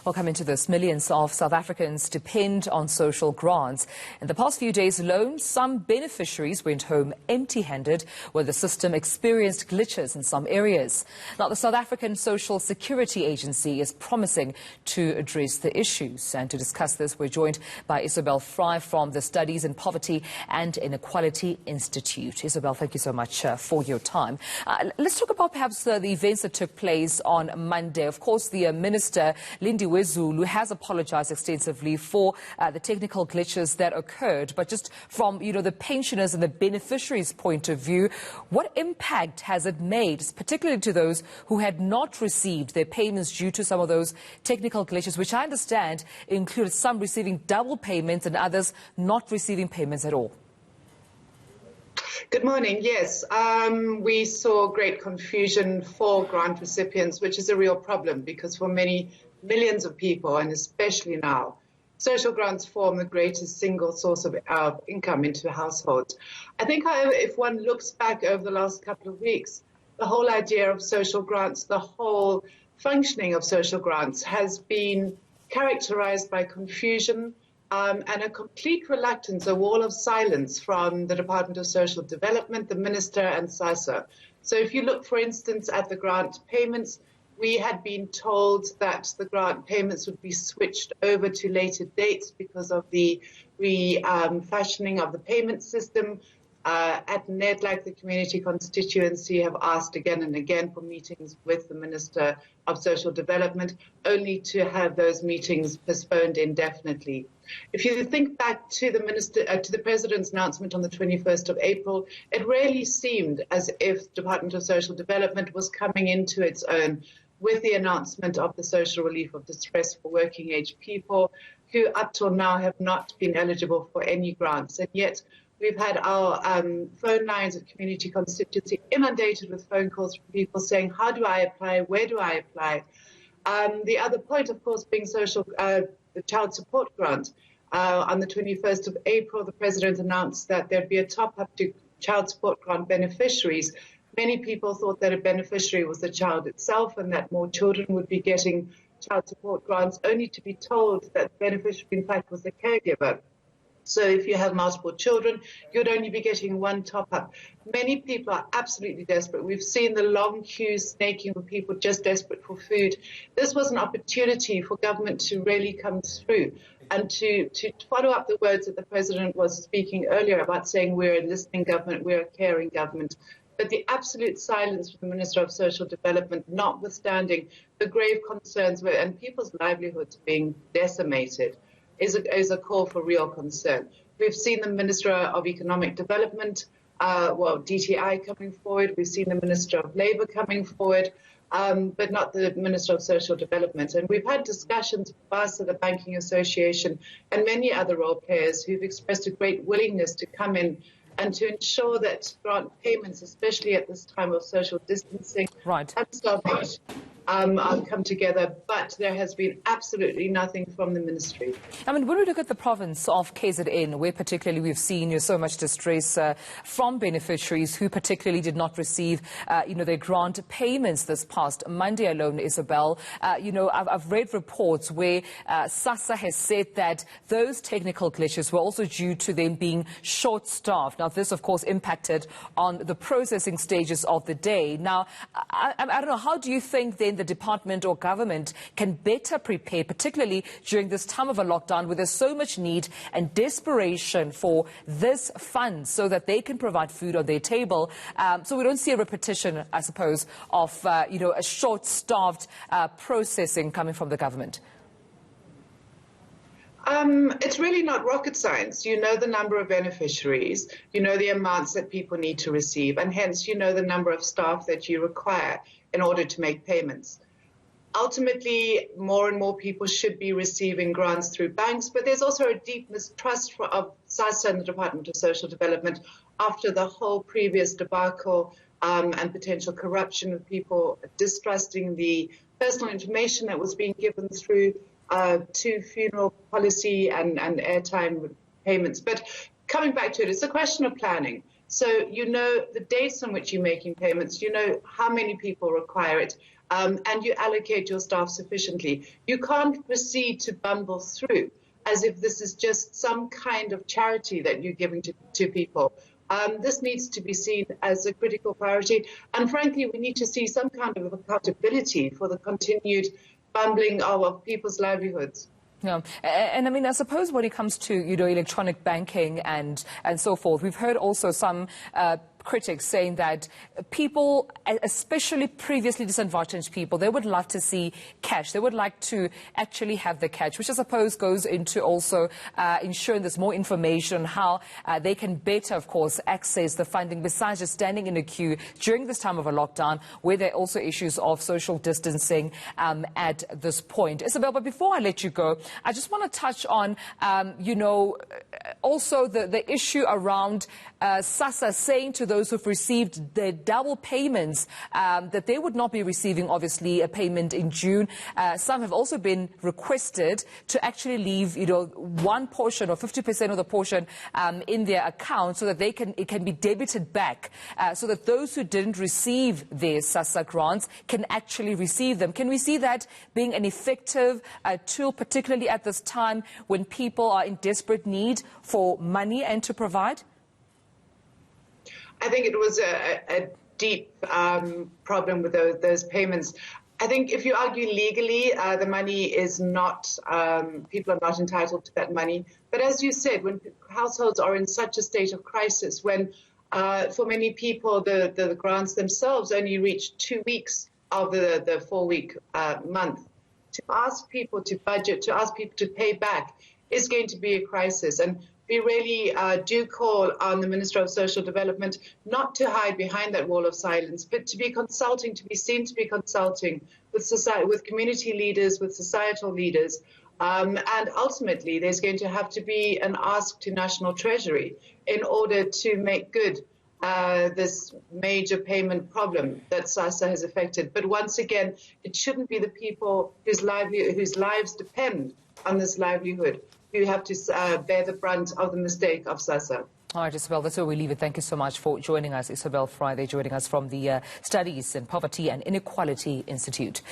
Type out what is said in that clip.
Well, coming to this, millions of South Africans depend on social grants. In the past few days alone, some beneficiaries went home empty-handed, where the system experienced glitches in some areas. Now, the South African Social Security Agency is promising to address the issues. And to discuss this, we're joined by Isobel Frye from the Studies in Poverty and Inequality Institute. Isobel, thank you so much for your time. Let's talk about perhaps the events that took place on Monday. Of course, the Minister, Lindy Zulu, has apologized extensively for the technical glitches that occurred. But just from, the pensioners and the beneficiaries' point of view, what impact has it made, particularly to those who had not received their payments due to some of those technical glitches, which I understand included some receiving double payments and others not receiving payments at all? Good morning. Yes, we saw great confusion for grant recipients, which is a real problem because for many millions of people, and especially now, social grants form the greatest single source of income into households. I think, however, if one looks back over the last couple of weeks, the whole idea of social grants, the whole functioning of social grants has been characterized by confusion, and a complete reluctance, a wall of silence from the Department of Social Development, the Minister and SASSA. So if you look, for instance, at the grant payments, we had been told that the grant payments would be switched over to later dates because of the refashioning of the payment system. At NED, the community constituency, have asked again and again for meetings with the Minister of Social Development, only to have those meetings postponed indefinitely. If you think back to the President's announcement on the 21st of April, it really seemed as if the Department of Social Development was coming into its own with the announcement of the social relief of distress for working-age people who up till now have not been eligible for any grants. And yet we've had our phone lines at community constituency inundated with phone calls from people saying, how do I apply? Where do I apply? The other point, of course, being the child support grant. On the 21st of April, the President announced that there'd be a top-up to child support grant beneficiaries. Many people thought that a beneficiary was the child itself and that more children would be getting child support grants, only to be told that the beneficiary, in fact, was the caregiver. So if you have multiple children, you'd only be getting one top-up. Many people are absolutely desperate. We've seen the long queues snaking for people just desperate for food. This was an opportunity for government to really come through and to follow up the words that the President was speaking earlier about saying we're a listening government, we're a caring government. But the absolute silence from the Minister of Social Development, notwithstanding the grave concerns and people's livelihoods being decimated, is a call for real concern. We've seen the Minister of Economic Development, DTI, coming forward. We've seen the Minister of Labour coming forward, but not the Minister of Social Development. And we've had discussions with us at the Banking Association and many other role players who've expressed a great willingness to come in and to ensure that grant payments, especially at this time of social distancing and starvation, come together, but there has been absolutely nothing from the ministry. I mean, when we look at the province of KZN, where particularly we've seen so much distress from beneficiaries who particularly did not receive, their grant payments this past Monday alone, Isobel. I've read reports where SASSA has said that those technical glitches were also due to them being short-staffed. Now, this, of course, impacted on the processing stages of the day. Now, I don't know, how do you think then the department or government can better prepare, particularly during this time of a lockdown where there's so much need and desperation for this fund so that they can provide food on their table, so we don't see a repetition, I suppose, of a short-staffed processing coming from the government? It's really not rocket science. You know the number of beneficiaries, you know the amounts that people need to receive, and hence you know the number of staff that you require in order to make payments. Ultimately, more and more people should be receiving grants through banks, but there's also a deep mistrust of SASSA and the Department of Social Development after the whole previous debacle and potential corruption of people distrusting the personal information that was being given through to funeral policy and airtime payments. But coming back to it, it's a question of planning. So you know the dates on which you're making payments, you know how many people require it, and you allocate your staff sufficiently. You can't proceed to bumble through as if this is just some kind of charity that you're giving to people. This needs to be seen as a critical priority. And frankly, we need to see some kind of accountability for the continued bumbling of people's livelihoods. Yeah, and I mean, I suppose when it comes to, electronic banking and so forth, we've heard also some critics saying that people, especially previously disadvantaged people, they would love to see cash. They would like to actually have the cash, which I suppose goes into also ensuring there's more information on how they can better, of course, access the funding besides just standing in a queue during this time of a lockdown, where there are also issues of social distancing at this point. Isobel, but before I let you go, I just want to touch on, also the issue around SASSA saying to those who've received the double payments that they would not be receiving, obviously, a payment in June. Some have also been requested to actually leave, one portion or 50% of the portion in their account so that it can be debited back, so that those who didn't receive their SASSA grants can actually receive them. Can we see that being an effective tool, particularly at this time when people are in desperate need for money and to provide? I think it was a deep problem with those payments. I think if you argue legally, the money is not, people are not entitled to that money. But as you said, when households are in such a state of crisis, when for many people the grants themselves only reach 2 weeks of the 4-week month, to ask people to budget, to ask people to pay back is going to be a crisis. And we really do call on the Minister of Social Development not to hide behind that wall of silence, but to be consulting, to be seen to be consulting with society, with community leaders, with societal leaders. And ultimately, there's going to have to be an ask to National Treasury in order to make good this major payment problem that SASSA has affected. But once again, it shouldn't be the people whose lives depend on this livelihood who have to bear the brunt of the mistake of SASSA. All right, Isobel, that's where we leave it. Thank you so much for joining us. Isobel Frye, joining us from the Studies in Poverty and Inequality Institute.